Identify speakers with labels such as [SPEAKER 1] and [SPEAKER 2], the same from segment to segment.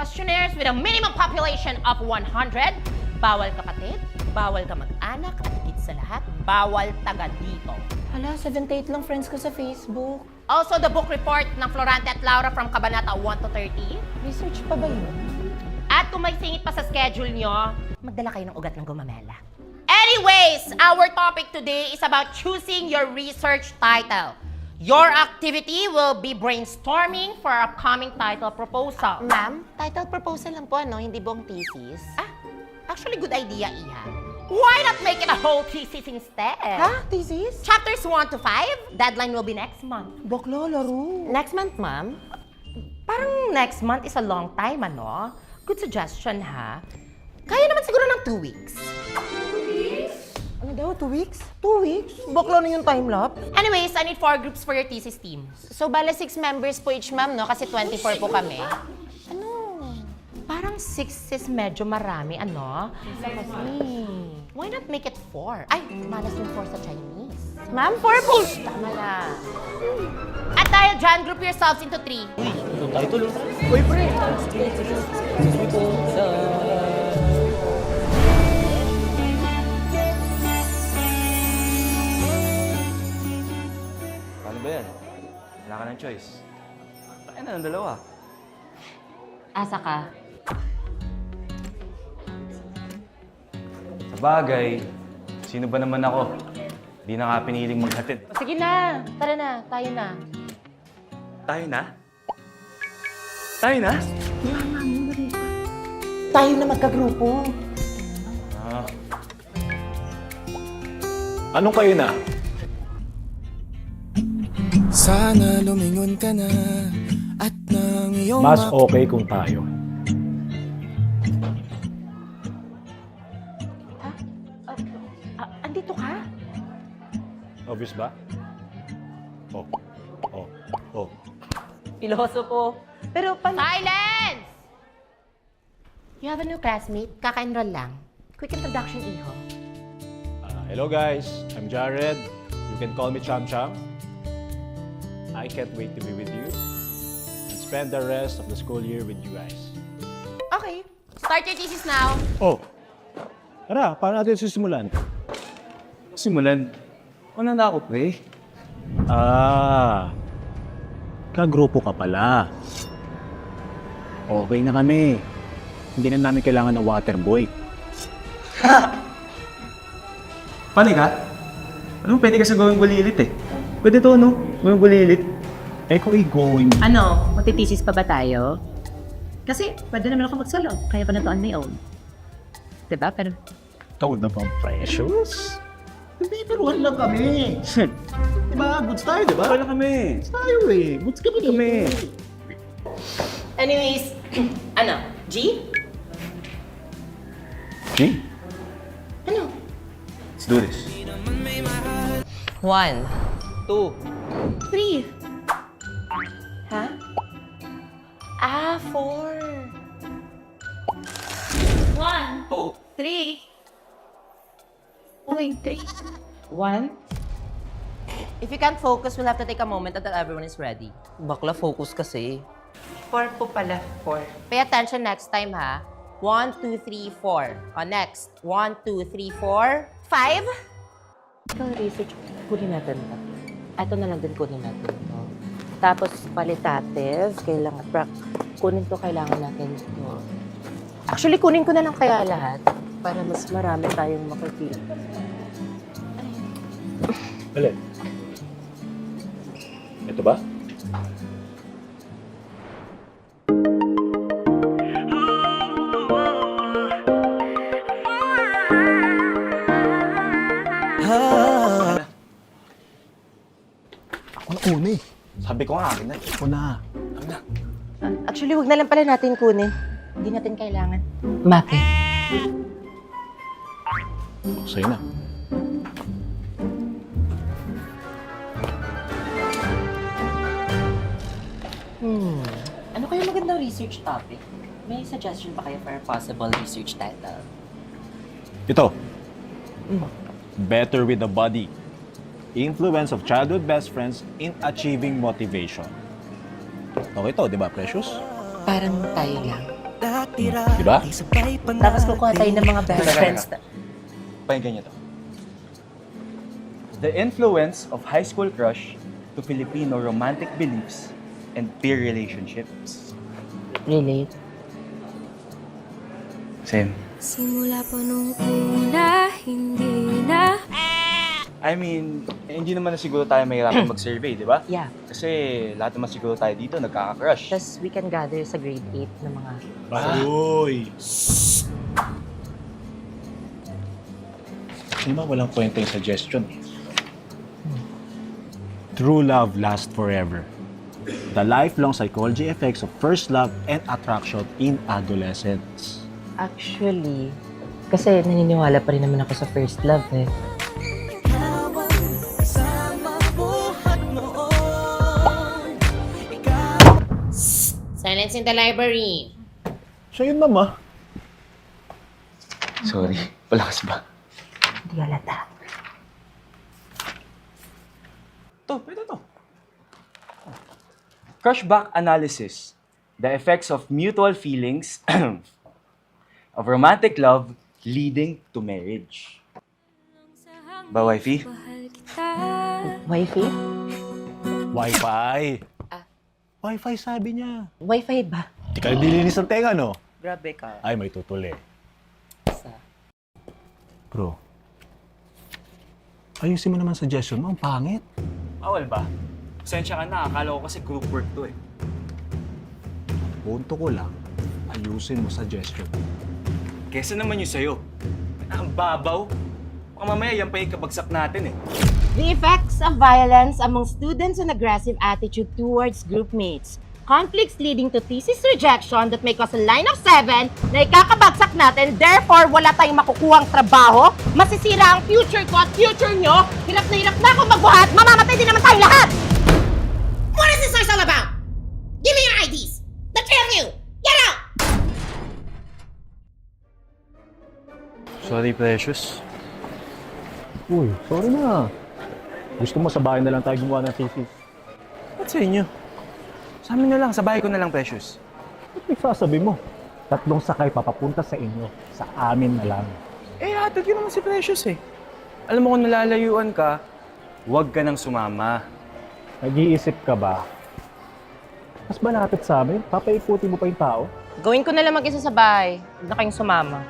[SPEAKER 1] questionnaires with a minimum population of 100. Bawal kapatid, bawal ka mag-anak, at higit sa lahat, bawal taga dito.
[SPEAKER 2] Hala, 78 lang friends ko sa Facebook.
[SPEAKER 1] Also, the book report ng Florante at Laura from Kabanata 1 to 30.
[SPEAKER 2] Research pa ba yun?
[SPEAKER 1] At kung may singit pa sa schedule nyo, magdala kayo ng ugat ng gumamela. Anyways, our topic today is about choosing your research title. Your activity will be brainstorming for upcoming title proposal.
[SPEAKER 2] Ma'am, title proposal lang po, ano? Hindi buong thesis.
[SPEAKER 1] Actually, good idea, Iha. Why not make it a whole thesis instead?
[SPEAKER 2] Ha? Thesis?
[SPEAKER 1] Chapters 1 to 5, deadline will be next month.
[SPEAKER 2] Bakla, laro. Next month, ma'am?
[SPEAKER 1] Parang next month is a long time, ano? Good suggestion, ha? Kaya naman siguro ng 2 weeks.
[SPEAKER 2] Ano daw, 2 weeks? 2 weeks? Bakla na yung time-lapse.
[SPEAKER 1] Anyways, I need 4 groups for your thesis team.
[SPEAKER 2] So, bala 6 members po each, ma'am, no? Kasi 24 po kami. Ano?
[SPEAKER 1] Parang 6 is medyo marami, ano? Why not make it 4? Ay, malas yung 4 sa Chinese.
[SPEAKER 2] Ma'am, 4 po. Tama na.
[SPEAKER 1] At dahil dyan, group yourselves into 3.
[SPEAKER 3] Ito title. Uy, pre! Paano ba yan? Wala ka ng choice. Tayo na ng dalawa.
[SPEAKER 2] Asa ka?
[SPEAKER 3] Sa bagay, sino ba naman ako? Di na nga piniling maghatid.
[SPEAKER 2] Sige na. Tara na. Tayo na.
[SPEAKER 3] Tayo na? Tayo na?
[SPEAKER 2] Tayo na magkagrupo.
[SPEAKER 3] Ah,
[SPEAKER 4] Anong kayo na?
[SPEAKER 5] Sana lumingon ka na at nang iyong
[SPEAKER 4] Mas okay kung tayo.
[SPEAKER 2] Andito ka?
[SPEAKER 4] Obvious ba? Oh. Oh. Oh.
[SPEAKER 2] Pilosopo. Pero
[SPEAKER 1] Silence! You have a new classmate? Kaka-enroll lang. Quick introduction, Iho.
[SPEAKER 4] Hello guys, I'm Jared. You can call me Cham Cham. I can't wait to be with you and spend the rest of the school year with you guys.
[SPEAKER 1] Okay. Start your thesis now.
[SPEAKER 4] Oh! Tara, paano natin sisimulan?
[SPEAKER 3] simulan. Una na ako, pre.
[SPEAKER 4] Kagrupo ka pala. Okay na kami. Hindi na namin kailangan ng water boy.
[SPEAKER 3] Paano ka? Ano, pwede ka sa gawing bulilit eh. Pwede to, no? Gawing bulilit.
[SPEAKER 4] Eh kung i-going.
[SPEAKER 6] Ano, magtitisis pa ba tayo? Kasi pwede naman ako mag-solo. Kaya pa na to on my own. Diba? Pero
[SPEAKER 4] Tawag na pang precious. Nabibiruan lang kami. Diba? Goods tayo, diba?
[SPEAKER 3] Wala kami.
[SPEAKER 4] Goods tayo eh. Goods kami.
[SPEAKER 1] Anyways, ano? G?
[SPEAKER 3] Okay,
[SPEAKER 1] Ano?
[SPEAKER 3] let's do this.
[SPEAKER 2] 1, 2, 3. Ha? 4.
[SPEAKER 6] 1, 3. Uy, 3.
[SPEAKER 2] 1.
[SPEAKER 1] If you can't focus, we'll have to take a moment until everyone is ready.
[SPEAKER 2] Bakla, focus kasi.
[SPEAKER 6] 4 po pala. 4.
[SPEAKER 1] Pay attention next time, ha? 1, 2, 3, 4. Next. 1, 2, 3, 4. 5?
[SPEAKER 2] Ikaw research, kunin natin ito. Ito na lang din kunin natin ito. Tapos qualitative, kailangan, kunin to kailangan natin ito. Actually, kunin ko na lang kaya lahat para mas marami tayong makikita.
[SPEAKER 4] Alin? Ito ba?
[SPEAKER 5] Ako na una eh.
[SPEAKER 3] Sabi ko nga akin na.
[SPEAKER 4] Ako na.
[SPEAKER 2] Actually, wag na lang pala natin kunin. Hindi natin kailangan. Bakit?
[SPEAKER 4] Sa'yo na.
[SPEAKER 2] Ano kaya magandang research topic? May suggestion pa kayo for a possible research title?
[SPEAKER 4] Ito. Better with the body. Influence of childhood best friends in achieving motivation. Okay to, di ba, Precious?
[SPEAKER 2] Parang tayo lang.
[SPEAKER 5] natira
[SPEAKER 4] Diba?
[SPEAKER 5] ay sabay pa
[SPEAKER 2] Tapos kukuha tayo ng mga best
[SPEAKER 3] Teka,
[SPEAKER 2] friends.
[SPEAKER 3] teka. Pakinggan niyo to. The influence of high school crush to Filipino romantic beliefs and peer relationships.
[SPEAKER 2] Relate.
[SPEAKER 3] Same.
[SPEAKER 7] Simula po nung una, hindi na
[SPEAKER 3] I mean, hindi naman na siguro tayo mahirapan mag-survey, di ba?
[SPEAKER 2] Yeah.
[SPEAKER 3] Kasi lahat naman siguro tayo dito nagkaka-crush.
[SPEAKER 2] Tapos we can gather sa grade 8 ng mga...
[SPEAKER 4] Baroy! Actually, walang kwenta yung suggestion. True love lasts forever. The lifelong psychology effects of first love and attraction in adolescence.
[SPEAKER 2] Actually, kasi naniniwala pa rin naman ako sa first love eh.
[SPEAKER 1] Silence in the library.
[SPEAKER 4] Siya yun, mama.
[SPEAKER 3] Sorry, palakas ba?
[SPEAKER 2] Hindi halata.
[SPEAKER 3] To, pwede to. Crushback analysis. The effects of mutual feelings of romantic love leading to marriage. Ba, wifey?
[SPEAKER 7] mahal kita.
[SPEAKER 2] Wi-Fi?
[SPEAKER 4] Wi-Fi. Wi-Fi sabi niya.
[SPEAKER 2] Wi-Fi ba?
[SPEAKER 4] Di ka nililinis ng tenga, no?
[SPEAKER 2] Grabe ka.
[SPEAKER 4] Ay, may tutuli. Bro, ayusin mo naman suggestion mo. Ang pangit.
[SPEAKER 3] Bawal ba? Pasensya ka na, akala ko kasi group work to eh.
[SPEAKER 4] Punto ko lang, ayusin mo suggestion.
[SPEAKER 3] Kesa naman yung sa'yo. Ang babaw. Baka mamaya yan pa yung kabagsak natin eh.
[SPEAKER 8] The effects of violence among students and aggressive attitude towards group mates. Conflicts leading to thesis rejection that may cause a line of 7 na ikakabagsak natin, therefore wala tayong makukuhang trabaho, masisira ang future ko at future nyo, hirap na ako magbuhat, mamamatay din naman tayo lahat!
[SPEAKER 1] What is this noise all about? Give me your IDs. The three of you, get out!
[SPEAKER 3] Sorry, Precious.
[SPEAKER 4] Uy, sorry na. Gusto mo sa bahay na lang tayo gumawa ng thesis?
[SPEAKER 3] Ba't sa inyo? Sa amin na lang, sa bahay ko na lang, Precious.
[SPEAKER 4] Ba't may sasabi mo? 3 sakay papapunta sa inyo. Sa amin na lang.
[SPEAKER 3] Eh, hatid yun naman si Precious eh. Alam mo kung nalalayuan ka, huwag ka nang sumama.
[SPEAKER 4] Nag-iisip ka ba? Mas malapit sa amin? Papaiputi mo pa yung tao?
[SPEAKER 2] Gawin ko na lang mag-isa sa bahay. Huwag na kayong sumama.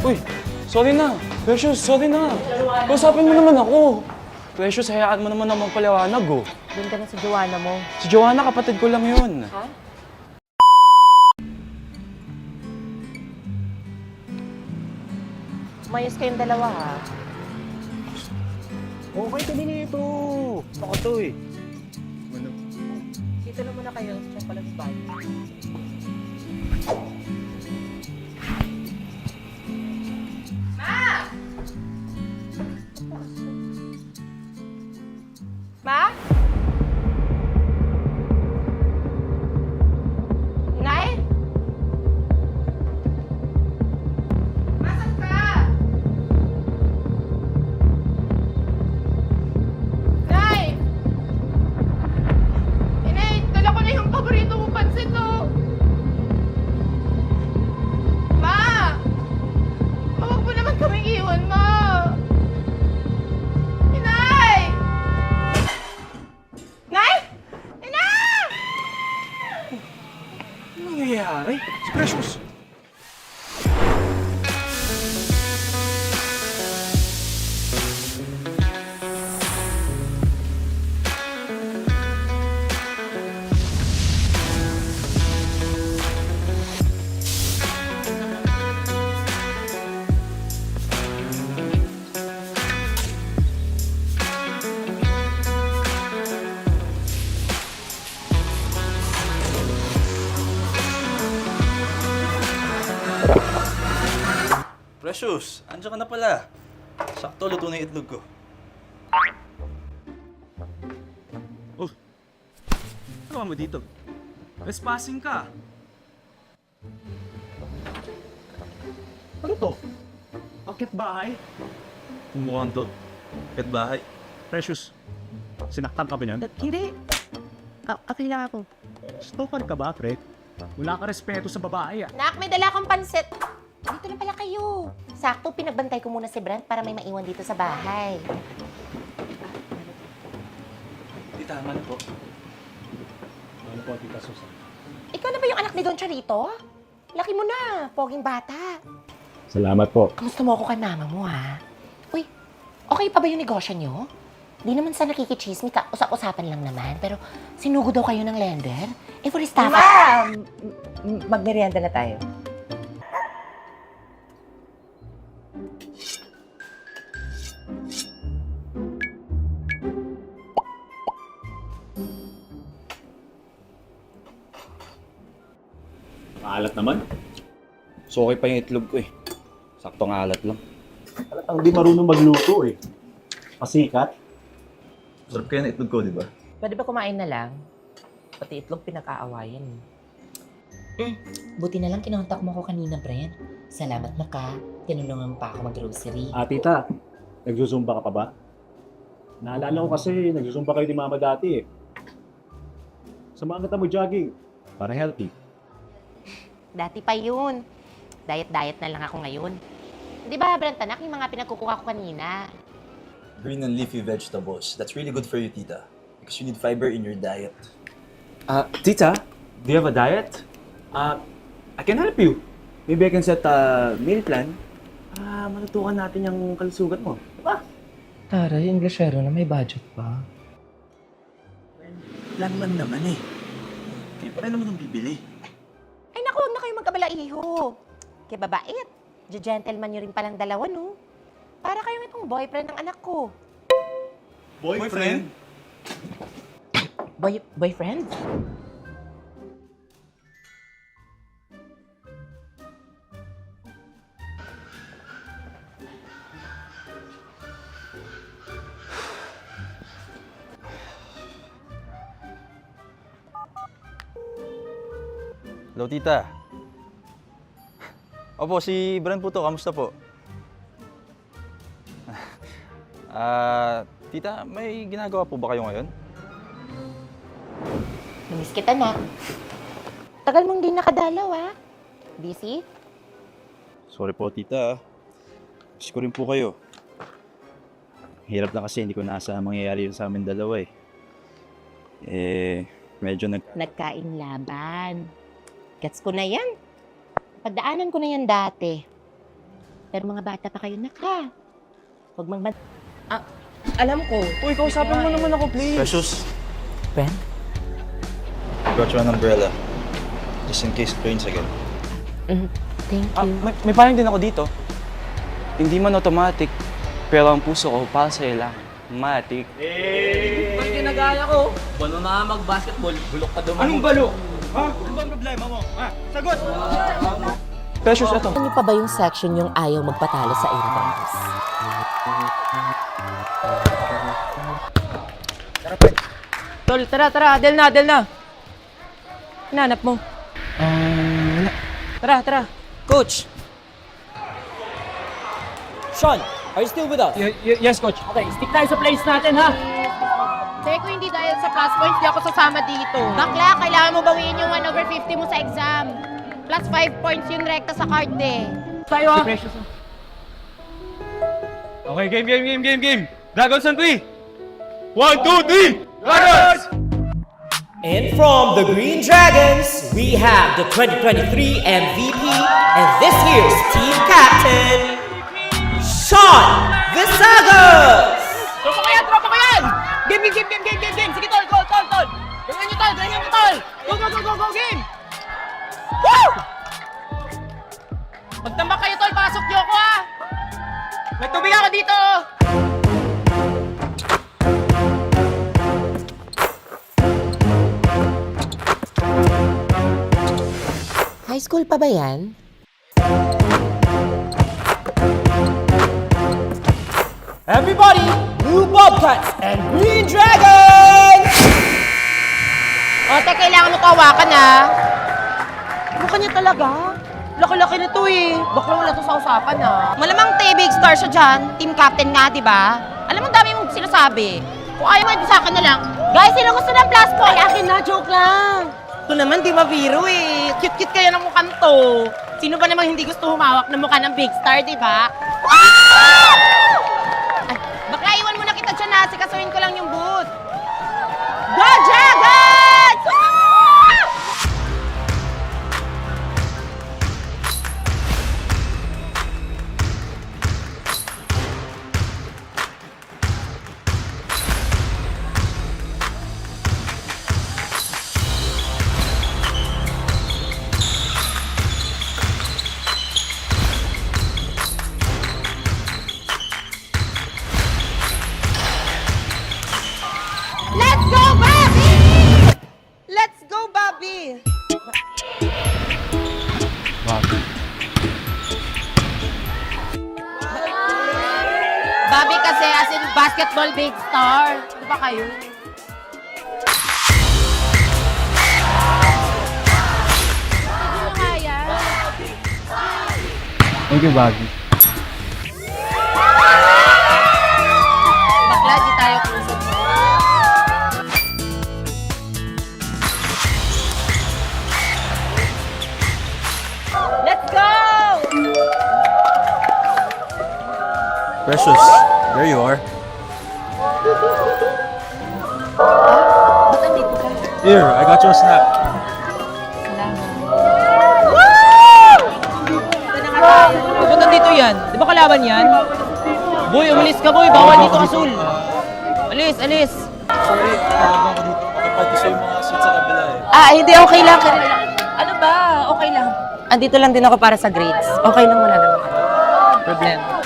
[SPEAKER 3] Uy, sorry na. Precious, sorry na. Kausapin mo naman ako. Precious, hayaan mo naman na magpaliwanag oh.
[SPEAKER 2] Doon ka na sa Joanna mo.
[SPEAKER 3] Si Joanna, kapatid ko lang yun.
[SPEAKER 2] Mayos kayong dalawa ha.
[SPEAKER 3] Okay kami nito. Ako to eh.
[SPEAKER 2] Dito na muna kayo. Siya pala sa bahay.
[SPEAKER 8] Ma? Nay? Masok ka! Nay! Inay, dala ko na yung paborito mo pansit, oh! Ma! Huwag mo naman kaming iwan, Ma! Inay! Nay! Inay!
[SPEAKER 3] Ano nangyayari? Si Precious.
[SPEAKER 9] Precious, andiyan ka na pala. Sakto, luto na yung itlog ko. Oh.
[SPEAKER 3] Ano mo dito? Trespassing ka. Ano to? Akit bahay?
[SPEAKER 9] Mukhang to. Kahit bahay.
[SPEAKER 4] Precious, sinaktan ka ba niyan?
[SPEAKER 6] Hindi. Okay lang ako.
[SPEAKER 4] Stalker ka ba, pre? Wala ka respeto sa babae ah.
[SPEAKER 1] Nak, may dala akong pansit. Dito na pala kayo. Sakto, pinagbantay ko muna si Brent para may maiwan dito sa bahay.
[SPEAKER 3] Di tama na po.
[SPEAKER 4] Ano po, Tita Susan?
[SPEAKER 1] Ikaw na ba yung anak ni Don Charito? Laki mo na, poging bata.
[SPEAKER 4] Salamat po.
[SPEAKER 1] Kamusta mo ako kay mama mo, ha? Uy, okay pa ba yung negosyo nyo? Di naman sa nakikichismi ka, usap-usapan lang naman. Pero sinugo daw kayo ng lender? Eh, for staff.
[SPEAKER 2] Ma'am! Magmerienda na tayo.
[SPEAKER 4] Maalat naman.
[SPEAKER 9] So okay pa yung itlog ko eh. Saktong alat lang.
[SPEAKER 4] Ang di marunong magluto eh. Pasikat.
[SPEAKER 9] Sarap kaya ng itlog ko, di ba?
[SPEAKER 2] Pwede ba kumain na lang? Pati itlog pinag-aawayan.
[SPEAKER 1] Buti na lang kinontak mo ko kanina, Brent. Salamat na ka. Tinulungan pa ako mag-grocery.
[SPEAKER 4] Tita, nagsusumba ka pa ba? Naalala ko kasi nagsusumba kayo ni Mama dati eh. Samahan kita mo jogging. Para healthy.
[SPEAKER 1] Dati pa yun. Diet-diet na lang ako ngayon. Di ba, Brent, anak, yung mga pinagkukuha ko kanina?
[SPEAKER 9] Green and leafy vegetables. That's really good for you, tita. Because you need fiber in your diet.
[SPEAKER 3] Tita, do you have a diet? I can help you. Maybe I can set a meal plan. Matutukan natin yung kalusugan mo. Diba?
[SPEAKER 2] Taray, Englishero na may budget pa.
[SPEAKER 9] Plan man naman eh. Kaya pa rin naman ang bibili.
[SPEAKER 1] Ay, naku, huwag na kayo magkabala, iho. Kaya babait. Gentleman nyo rin palang dalawa, no? Para kayong itong boyfriend ng anak ko.
[SPEAKER 9] Boyfriend?
[SPEAKER 2] Boyfriend?
[SPEAKER 9] Hello, tita. Opo, si Brent po to. Kamusta po? Tita, may ginagawa po ba kayo ngayon?
[SPEAKER 1] Namiss kita na. Tagal mong di nakadalaw, ha? Busy?
[SPEAKER 4] Sorry po, Tita. Miss ko rin po kayo. Hirap na kasi hindi ko nasa mangyayari yun sa amin dalawa eh. Medyo
[SPEAKER 1] Nagkain laban. Gets ko na yan. Pagdaanan ko na yan dati. Pero mga bata pa kayo, naka. Huwag
[SPEAKER 2] Alam ko.
[SPEAKER 3] Uy, kausapin mo naman ako, please.
[SPEAKER 9] Precious,
[SPEAKER 2] Ben?
[SPEAKER 9] I brought you an umbrella. Just in case it rains again.
[SPEAKER 2] Thank you.
[SPEAKER 3] May payang din ako dito. Hindi man automatic, pero ang puso ko para sa'yo lang. Matic.
[SPEAKER 10] Pag ginagaya ko, paano na mag-basketball? Bulok ka dumaan.
[SPEAKER 3] Anong balo? Ha? Ano bang problema mo? Ha? Sagot! Precious, ito.
[SPEAKER 2] Ano pa ba yung section yung ayaw magpatalo sa inbox?
[SPEAKER 8] Tol, tara, Adel na. Hinanap mo.
[SPEAKER 3] Wala.
[SPEAKER 8] Tara.
[SPEAKER 10] Coach! Sean, are you still with us?
[SPEAKER 3] Yes, coach.
[SPEAKER 10] Okay, stick tayo sa plays natin, ha?
[SPEAKER 1] Say ko hindi dahil sa plus points, di ako sasama dito. Bakla, kailangan mo bawiin yung 1/50 mo sa exam. Plus 5 points yung rekta sa card eh.
[SPEAKER 10] Tayo, ha?
[SPEAKER 3] Okay, game. Dragons on 3. 1, 2, 3. Dragons!
[SPEAKER 10] And from the Green Dragons, we have the 2023 MVP and this year's team captain, Sean Visagas!
[SPEAKER 8] Tropa ko yan! Game! Sige, tol! Ganyan nyo, tol! Go, game! Woo! Magtambak kayo, tol! Pasok nyo ako, ha! May tubig ako dito!
[SPEAKER 2] High school pa ba yan?
[SPEAKER 10] Everybody, Blue Bobcats and Green Dragons!
[SPEAKER 1] Ote, kailangan mo to hawakan ah.
[SPEAKER 2] Mukha niya talaga. Laki-laki nito eh.
[SPEAKER 1] Bakla wala to sa usapan ah. Malamang big star siya dyan. Team captain nga, di ba? Alam mo, dami mong sinasabi. Kung ayaw mo, sa akin na lang. Guys, sino gusto ng plus point?
[SPEAKER 2] Akin na, joke lang.
[SPEAKER 1] Ito naman, di mabiro eh. Cute-cute kaya ng mukhang to. Sino ba namang hindi gusto humawak ng mukha ng big star, di ba? Wow! Ay, bakla, iwan mo na kita dyan ha. Sikasuhin ko lang yung booth. Go, Dragons! Woo! Let's go, Bobby! Let's go, Bobby! Bobby kasi as in basketball big star. Di ba kayo? Hindi mo kaya.
[SPEAKER 3] Thank you, Bobby.
[SPEAKER 1] Bakla, di tayo kusog mo. Let's go!
[SPEAKER 9] Precious, there you are. Here, I got you a snack.
[SPEAKER 10] Ba't nandito yan? Di ba kalaban yan? Boy, umalis ka boy. Bawal dito asul. Alis, alis.
[SPEAKER 9] Sorry, tawagan ko dito. Makipag-gusto yung mga seat sa kabila eh.
[SPEAKER 2] Ah, hindi, okay lang. Ano ba? Okay lang. Andito lang din ako para sa grades. Okay lang, wala namang problema.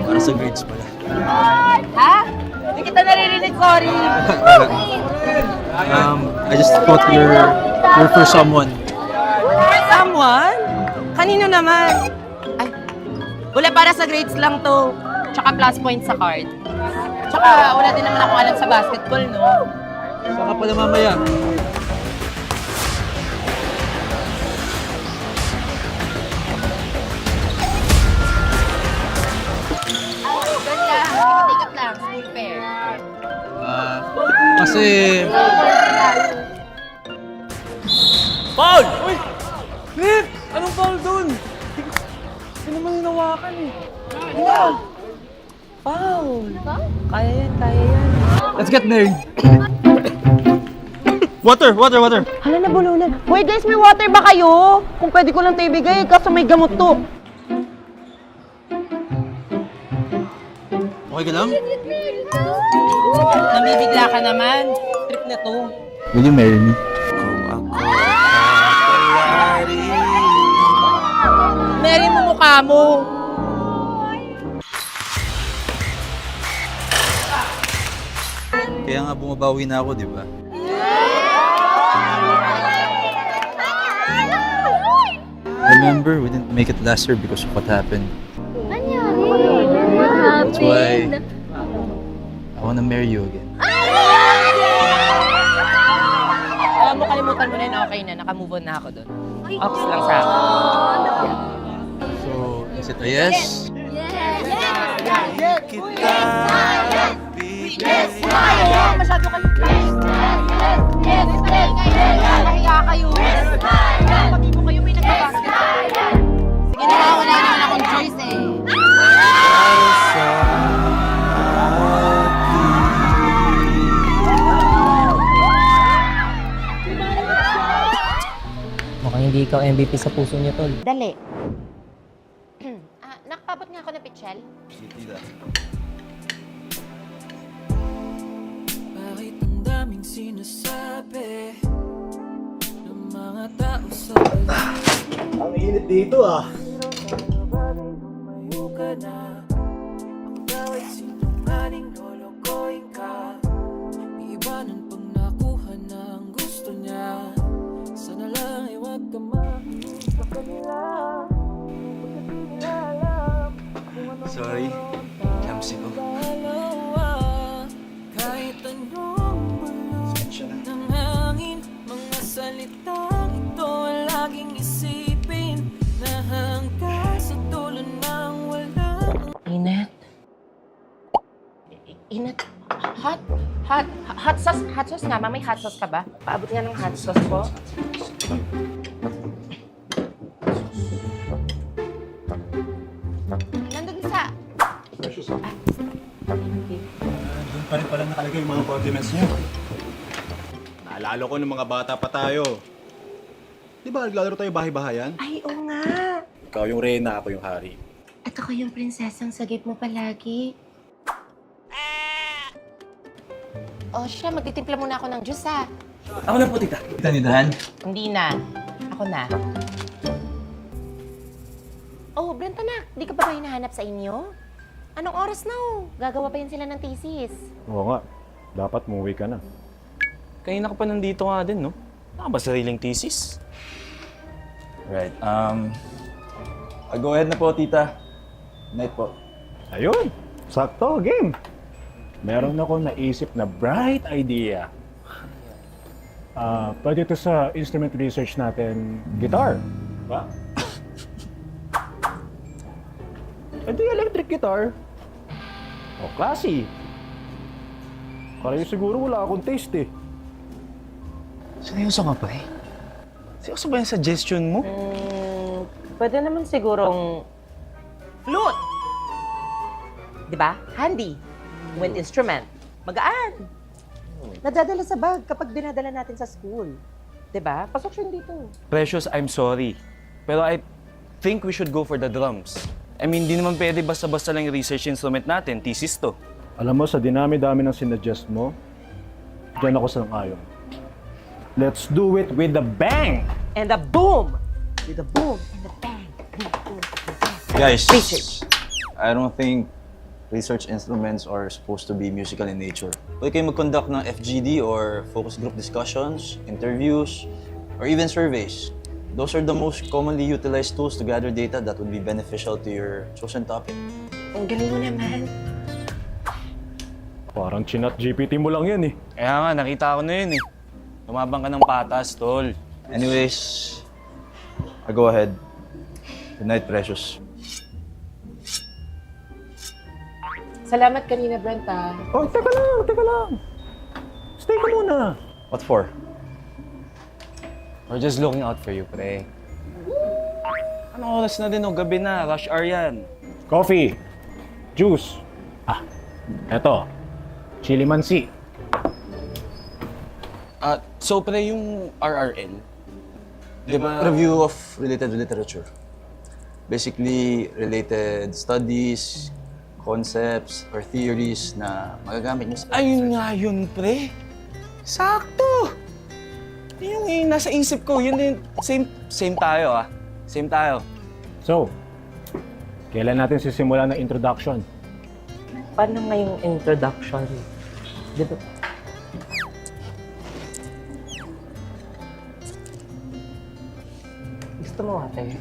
[SPEAKER 9] Para sa grades pala.
[SPEAKER 2] Ha? Hindi kita naririnig, sorry.
[SPEAKER 9] I just thought you're for someone.
[SPEAKER 2] Someone? Kanino naman? Ay, wala, para sa grades lang to.
[SPEAKER 1] Tsaka plus point sa card. Tsaka wala din naman ako alam sa basketball, no?
[SPEAKER 9] Saka pala mamaya.
[SPEAKER 1] Ganda. Tikat lang. School fair.
[SPEAKER 9] Kasi...
[SPEAKER 3] Paul! Uy! Nick! Anong foul dun? Hindi naman hinawakan eh.
[SPEAKER 2] Foul. Kaya yan, kaya yan.
[SPEAKER 3] Let's get married. Water!
[SPEAKER 2] Hala na, bulunan. Hoy guys, may water ba kayo? Kung pwede ko lang tayo ibigay, kaso may gamot to.
[SPEAKER 9] Okay ka lang?
[SPEAKER 1] Namibigla ka naman. Trip na to.
[SPEAKER 9] Will you marry me?
[SPEAKER 1] Mary mo mukha mo.
[SPEAKER 9] Kaya nga bumabawi na ako, di ba? Remember, we didn't make it last year because of what happened. That's why I wanna marry you again.
[SPEAKER 1] Alam mo, kalimutan mo na yun. Okay na. Naka-move on na ako dun. Ops lang sa akin.
[SPEAKER 9] So, is it a yes?
[SPEAKER 1] Masyado ka. Nahiya kayo. Pati mo kayo may nagbabasketball. Sige na nga, wala naman akong choice eh.
[SPEAKER 10] Mukhang hindi ikaw MVP sa puso niya, tol.
[SPEAKER 2] Dali.
[SPEAKER 1] Nakapabot nga ako ng pitchel.
[SPEAKER 5] Bakit ang daming sinasabi ng mga tao sa
[SPEAKER 3] Ang init dito ah.
[SPEAKER 5] lumayo ka na. Ako daw ay sinungaling, lolokohin ka. Iiwanan pang nakuha ng gusto niya. Sana lang ay huwag ka makinig. kanila. Pagkat di nila alam kung ano
[SPEAKER 3] Sorry, clumsy ko.
[SPEAKER 5] dalawa. Kahit anong bulong ng hangin, mga salitang ito ang laging isipin na hanggang sa dulo ng walang
[SPEAKER 2] Inet? Inet? Hot sauce nga ba? May hot sauce ka ba? Paabot nga ng hot sauce po. Nandun sa...
[SPEAKER 9] Doon pa rin pala nakalagay yung mga condiments niyo.
[SPEAKER 4] Naalala ko ng mga bata pa tayo. Di ba naglalaro tayo bahay-bahayan?
[SPEAKER 8] Ay, oo nga.
[SPEAKER 4] Ikaw yung reyna, ako yung hari.
[SPEAKER 8] At ako yung prinsesang sagip mo palagi.
[SPEAKER 2] O siya, magtitimpla muna ako ng juice ha.
[SPEAKER 3] Ako na po, tita.
[SPEAKER 9] Tita, nidahan?
[SPEAKER 2] Hindi na. Ako na. Oh, Brent anak, di ka ba hinahanap sa inyo? Anong oras na oh? Gagawa pa yun sila ng thesis.
[SPEAKER 4] Oo nga. Dapat muwi ka na.
[SPEAKER 3] Kanina ka pa nandito nga din, no? Naka ba sariling thesis?
[SPEAKER 9] Right. Go ahead na po, tita. Night po.
[SPEAKER 4] Ayun! Sakto, game! Meron ako naisip na bright idea. Pwede ito sa instrument research natin, guitar. Ba? Pwede electric guitar. O, classy. Kaya siguro wala akong taste eh.
[SPEAKER 3] Seryoso ka, pre? Seryoso ba yung suggestion mo?
[SPEAKER 2] Pwede naman sigurong flute. Di ba? Handy. Wind instrument. Magaan. Nadadala sa bag kapag dinadala natin sa school. Di ba? Pasok siya dito.
[SPEAKER 3] Precious, I'm sorry. Pero I think we should go for the drums. I mean, di naman pwede basta-basta lang yung research instrument natin. Thesis to.
[SPEAKER 4] Alam mo, sa dinami-dami ng sinuggest mo, dyan ako sang-ayon. Let's do it with the bang!
[SPEAKER 2] And a boom! With a boom and a bang. Boom, boom, boom.
[SPEAKER 9] Guys,
[SPEAKER 2] Research.
[SPEAKER 9] I don't think research instruments are supposed to be musical in nature. Pwede kayo mag-conduct ng FGD or focus group discussions, interviews, or even surveys. Those are the most commonly utilized tools to gather data that would be beneficial to your chosen topic.
[SPEAKER 2] Ang galing mo naman.
[SPEAKER 4] Parang chinat GPT mo lang yan eh.
[SPEAKER 3] Kaya nga, nakita ko na yun eh. Tumabang ka ng patas, tol.
[SPEAKER 9] Anyways, go ahead. Good night, Precious.
[SPEAKER 2] Salamat kanina, Brent ah.
[SPEAKER 4] Oh, teka lang. Stay ka muna.
[SPEAKER 9] What for?
[SPEAKER 3] We're just looking out for you, pre. Anong oras na din o? Gabi na. Rush hour yan.
[SPEAKER 4] Coffee. Juice. Eto. Chili mansi.
[SPEAKER 3] So, pre, yung RRL, di ba?
[SPEAKER 9] Review of related literature. Basically, related studies, concepts, or theories na magagamit nyo sa...
[SPEAKER 3] Ayun nga yun, pre. Sakto! Yun yung nasa isip ko. Yun din. Same tayo, ah. Same tayo.
[SPEAKER 4] So, kailan natin sisimula ng introduction?
[SPEAKER 2] Paano nga yung introduction? Di ba? Gusto mo ate?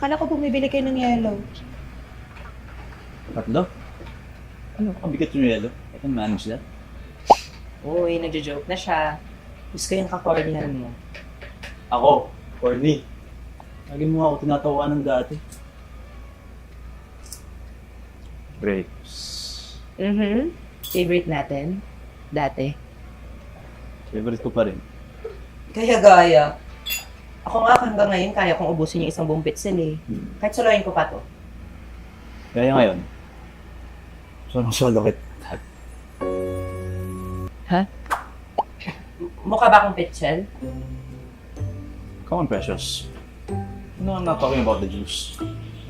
[SPEAKER 2] Akala ko bumibili kayo ng yellow.
[SPEAKER 9] Tatlo? Ano? Ang bigat yung yelo. I can manage that.
[SPEAKER 2] Uy, nagjo-joke na siya. Gusto ko yung kakordihan mo.
[SPEAKER 9] Ako? Corny? Lagi mo ako tinatawanan dati.
[SPEAKER 3] Grapes.
[SPEAKER 2] Favorite natin? Dati.
[SPEAKER 9] Favorite ko pa rin.
[SPEAKER 2] Kaya gaya. Ako nga hanggang ngayon kaya kong ubusin yung isang buong pitsil eh. Kahit solohin ko pa to.
[SPEAKER 9] Kaya ngayon, solo kita.
[SPEAKER 2] Mukha ba akong pitsil?
[SPEAKER 9] Come on, Precious. No, I'm not talking about the juice.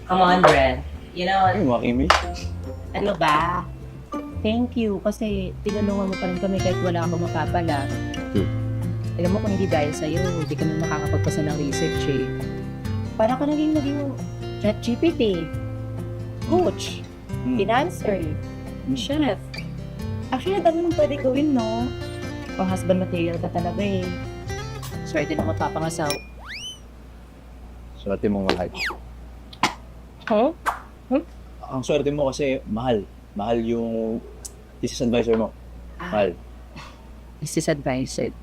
[SPEAKER 2] Come on, Brent. You know,
[SPEAKER 9] Ay, mga Kimi.
[SPEAKER 2] ano ba? Thank you kasi tinulungan mo pa rin kami kahit wala akong mapapala. Alam mo kung hindi dahil sa'yo, hindi kami makakapagpasa ng research eh. Parang ka naging ChatGPT, coach, financer, chef. Actually, ang dami mong pwede gawin, no? Pang husband material ka talaga eh. Swerte na mapapangasaw.
[SPEAKER 9] Swerte mo mahal.
[SPEAKER 2] Huh?
[SPEAKER 9] Ang swerte mo kasi mahal. Mahal yung thesis advisor mo. Mahal.
[SPEAKER 2] This is advised.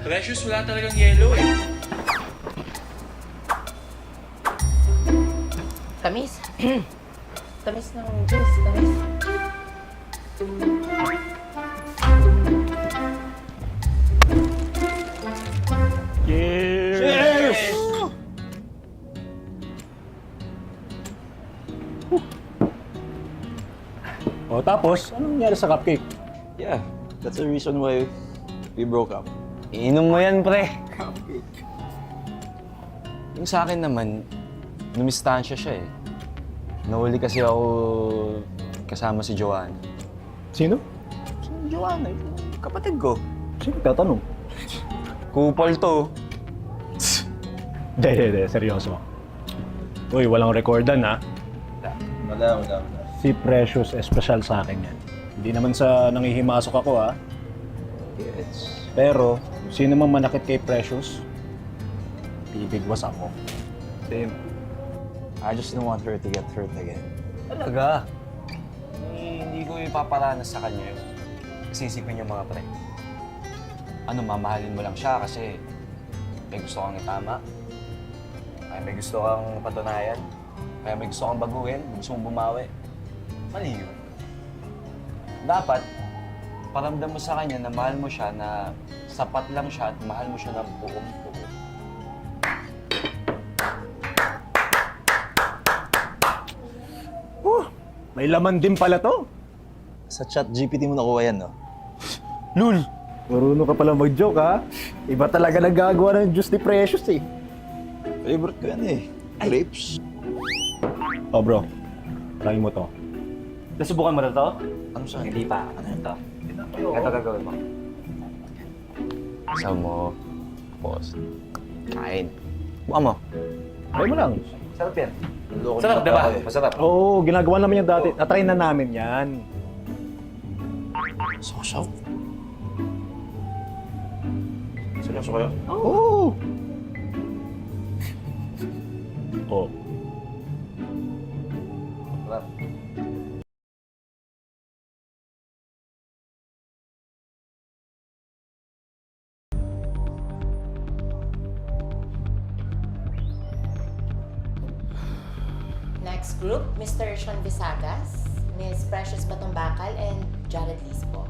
[SPEAKER 3] Precious, wala talagang yellow eh.
[SPEAKER 2] Tamis. Tamis ng juice. Tamis.
[SPEAKER 4] Cheers! O tapos, anong nangyari sa cupcake?
[SPEAKER 9] Yeah, that's the reason why we broke up. Iinom mo yan, pre. Yung sa akin naman, numistansya siya eh. Nahuli kasi ako kasama si Joanna.
[SPEAKER 4] Sino?
[SPEAKER 9] Si Joanna, yung kapatid ko.
[SPEAKER 4] Sino tatanong?
[SPEAKER 9] Kupal to.
[SPEAKER 4] Hindi, seryoso. Uy, walang recordan ha.
[SPEAKER 9] Wala.
[SPEAKER 4] Si Precious, espesyal sa akin yan. Hindi naman sa nangihimasok ako ha.
[SPEAKER 9] Yes.
[SPEAKER 4] Pero, sino man manakit kay Precious, bibigwas ako.
[SPEAKER 9] Same. I just don't want her to get hurt again. Talaga? Hindi ko ipaparanas sa kanya yun. Kasi isipin niyo mga pre. Ano, mamahalin mo lang siya kasi may gusto kang itama. Kaya may gusto kang patunayan. Kaya may gusto kang baguhin. Gusto mong bumawi. Mali yun. Dapat, paramdam mo sa kanya na mahal mo siya, na sapat lang siya at mahal mo siya ng buong buo.
[SPEAKER 4] May laman din pala to.
[SPEAKER 9] Sa ChatGPT mo nakuha yan, no?
[SPEAKER 4] Lul! Marunong ka pala mag-joke ha. Iba talaga nagagawa ng juice ni Precious eh.
[SPEAKER 9] Favorite ko yan eh. Grapes.
[SPEAKER 4] Oh bro, try mo to.
[SPEAKER 3] Nasubukan mo na to?
[SPEAKER 9] Ano siya?
[SPEAKER 3] Hindi pa. Ano to? Ito gagawin mo.
[SPEAKER 9] Kasama mo. Tapos, kain. Buka mo.
[SPEAKER 4] Try mo lang.
[SPEAKER 3] Sarap yan. Masarap, di ba? Masarap.
[SPEAKER 4] Oo, ginagawa naman yan dati. Natry na namin yan.
[SPEAKER 9] Sausaw. Seryoso kayo?
[SPEAKER 4] Oo! Oh.
[SPEAKER 3] Sarap.
[SPEAKER 1] Next group, Mr. Sean Visagas, Ms. Precious Batumbakal, and Jared Lispo.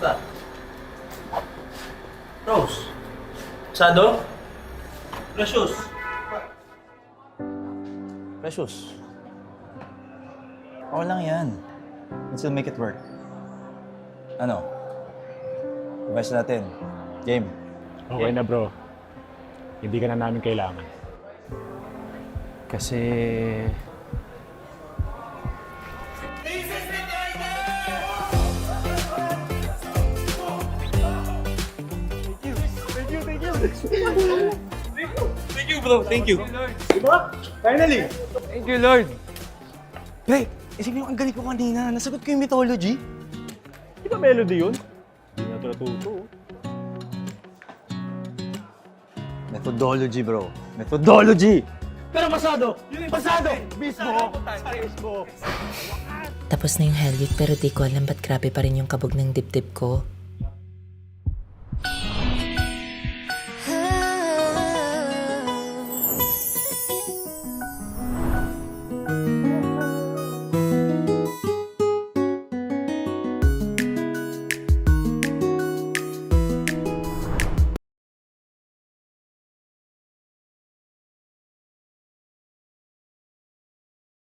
[SPEAKER 3] Kamusta? Rose? Sado? Precious?
[SPEAKER 9] Precious. Okay lang yan. We can still make it work. Ano? Revise natin. Game.
[SPEAKER 4] Okay na bro. Hindi ka na namin kailangan.
[SPEAKER 3] Kasi... Thank you, bro. Thank you. Diba? Finally! Thank you, Lord.
[SPEAKER 9] Pre, isipin mo, ang galing ko kanina. Nasagot ko yung mythology.
[SPEAKER 4] Di ba melody yun? Hindi na ito natuto.
[SPEAKER 9] Methodology, bro. Methodology!
[SPEAKER 3] Pero pasado! Yun yung pasado! Mismo!
[SPEAKER 2] Tapos na yung Hell Week pero di ko alam ba't grabe pa rin yung kabog ng dibdib ko.